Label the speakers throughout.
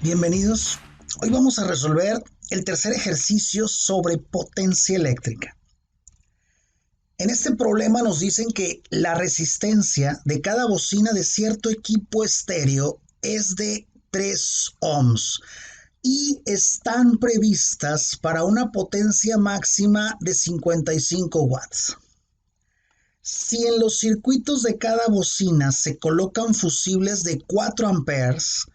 Speaker 1: Bienvenidos. Hoy vamos a resolver el tercer ejercicio sobre potencia eléctrica. En este problema nos dicen que la resistencia de cada bocina de cierto equipo estéreo es de 3 ohms y están previstas para una potencia máxima de 55 watts. Si en los circuitos de cada bocina se colocan fusibles de 4 amperes,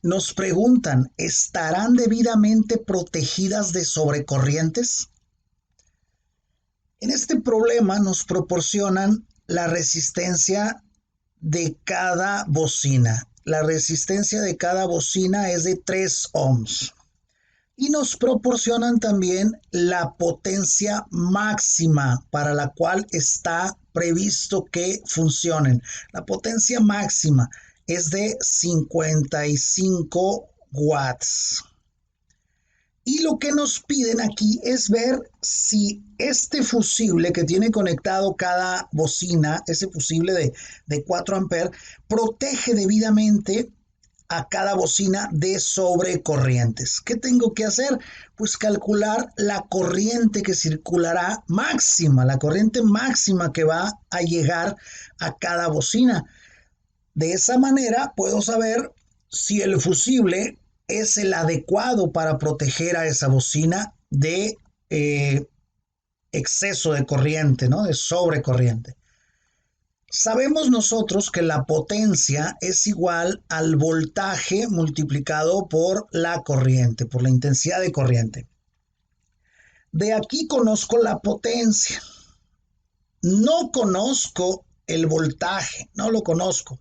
Speaker 1: nos preguntan, ¿estarán debidamente protegidas de sobrecorrientes? En este problema nos proporcionan la resistencia de cada bocina. La resistencia de cada bocina es de 3 ohms. Y nos proporcionan también la potencia máxima para la cual está previsto que funcionen. La potencia máxima es de 55 watts. Y lo que nos piden aquí es ver si este fusible que tiene conectado cada bocina, ese fusible de 4 amperes, protege debidamente a cada bocina de sobrecorrientes. ¿Qué tengo que hacer? Pues calcular la corriente que circulará máxima, la corriente máxima que va a llegar a cada bocina. De esa manera puedo saber si el fusible es el adecuado para proteger a esa bocina de exceso de corriente, ¿no? De sobrecorriente. Sabemos nosotros que la potencia es igual al voltaje multiplicado por la corriente, por la intensidad de corriente. De aquí conozco la potencia. No conozco el voltaje, no lo conozco.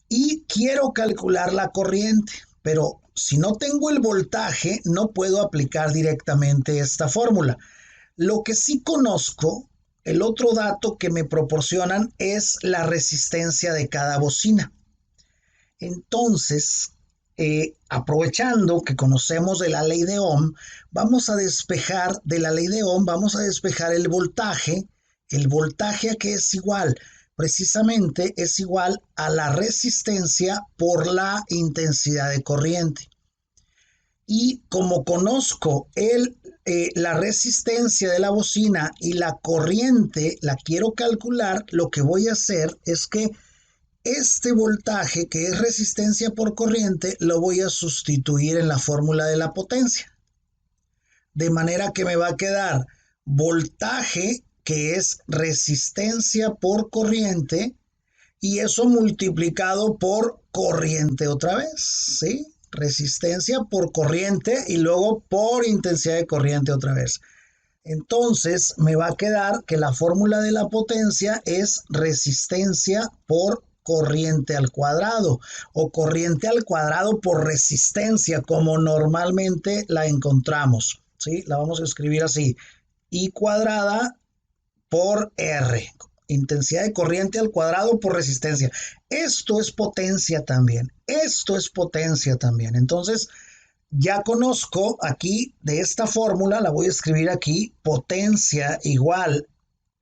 Speaker 1: Y quiero calcular la corriente, pero si no tengo el voltaje, no puedo aplicar directamente esta fórmula. Lo que sí conozco, el otro dato que me proporcionan es la resistencia de cada bocina. Entonces, aprovechando que conocemos de la ley de Ohm, vamos a despejar de la ley de Ohm, vamos a despejar el voltaje a qué es igual. Precisamente es igual a la resistencia por la intensidad de corriente. Y como conozco la resistencia de la bocina y la corriente la quiero calcular, lo que voy a hacer es que este voltaje, que es resistencia por corriente, lo voy a sustituir en la fórmula de la potencia. De manera que me va a quedar voltaje, que es resistencia por corriente, y eso multiplicado por corriente otra vez, ¿sí? Resistencia por corriente y luego por intensidad de corriente otra vez. Entonces me va a quedar que la fórmula de la potencia es resistencia por corriente al cuadrado o corriente al cuadrado por resistencia, como normalmente la encontramos, ¿sí? La vamos a escribir así: I cuadrada por R, intensidad de corriente al cuadrado por resistencia. Esto es potencia también, Entonces, ya conozco aquí de esta fórmula, la voy a escribir aquí: potencia igual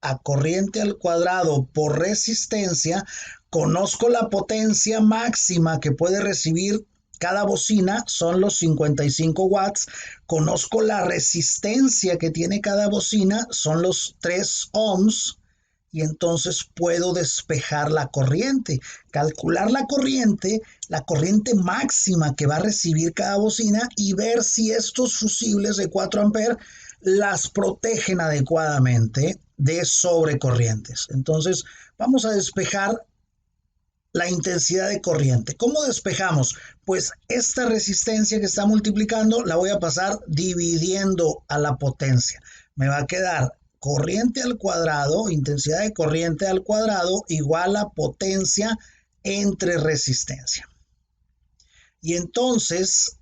Speaker 1: a corriente al cuadrado por resistencia. Conozco la potencia máxima que puede recibir cada bocina, son los 55 watts. Conozco la resistencia que tiene cada bocina, son los 3 ohms. Y entonces puedo despejar la corriente, calcular la corriente máxima que va a recibir cada bocina y ver si estos fusibles de 4 amperes las protegen adecuadamente de sobrecorrientes. Entonces vamos a despejar la intensidad de corriente. ¿Cómo despejamos? Pues esta resistencia que está multiplicando la voy a pasar dividiendo a la potencia. Me va a quedar corriente al cuadrado, intensidad de corriente al cuadrado, igual a potencia entre resistencia. Y entonces,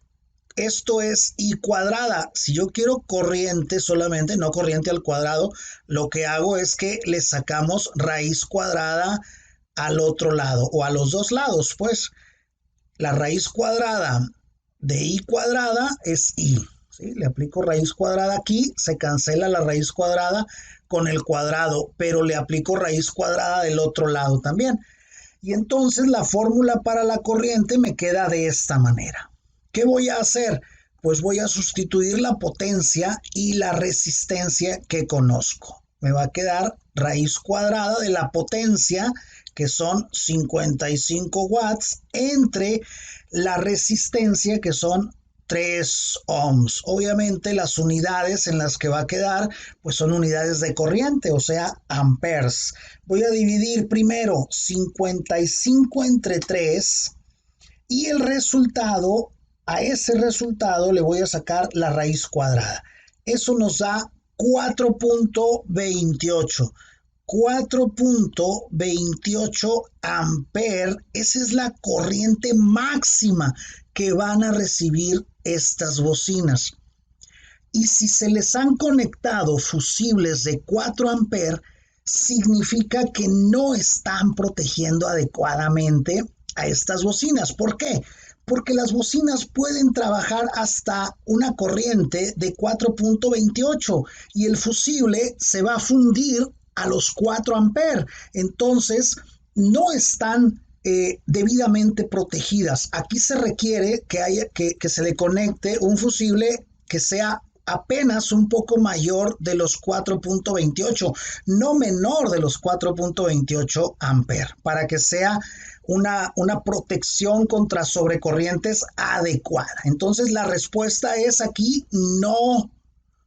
Speaker 1: esto es I cuadrada. Si yo quiero corriente solamente, no corriente al cuadrado, lo que hago es que le sacamos raíz cuadrada al otro lado, o a los dos lados, pues. La raíz cuadrada de I cuadrada es I. ¿Sí? Le aplico raíz cuadrada aquí, se cancela la raíz cuadrada con el cuadrado, pero le aplico raíz cuadrada del otro lado también. Y entonces la fórmula para la corriente me queda de esta manera. ¿Qué voy a hacer? Pues voy a sustituir la potencia y la resistencia que conozco. Me va a quedar raíz cuadrada de la potencia, que son 55 watts, entre la resistencia, que son 3 ohms. Obviamente las unidades en las que va a quedar pues son unidades de corriente, o sea, amperes. Voy a dividir primero 55 entre 3 y el resultado, a ese resultado le voy a sacar la raíz cuadrada. Eso nos da 4.28. 4.28 amperes, esa es la corriente máxima que van a recibir estas bocinas. Y si se les han conectado fusibles de 4 amperes, significa que no están protegiendo adecuadamente a estas bocinas. ¿Por qué? Porque las bocinas pueden trabajar hasta una corriente de 4.28 y el fusible se va a fundir a los 4 amperes. Entonces, no están debidamente protegidas. Aquí se requiere que se le conecte un fusible que sea apenas un poco mayor de los 4.28, no menor de los 4.28 amperes, para que sea una protección contra sobrecorrientes adecuada. Entonces la respuesta es aquí no.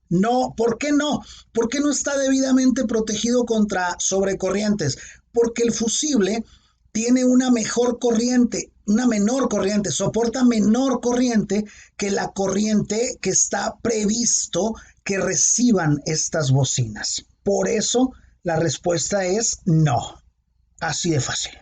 Speaker 1: No, ¿por qué no? ¿Por qué no está debidamente protegido contra sobrecorrientes? Porque el fusible tiene una mejor corriente, una menor corriente, soporta menor corriente que la corriente que está previsto que reciban estas bocinas. Por eso la respuesta es no. Así de fácil.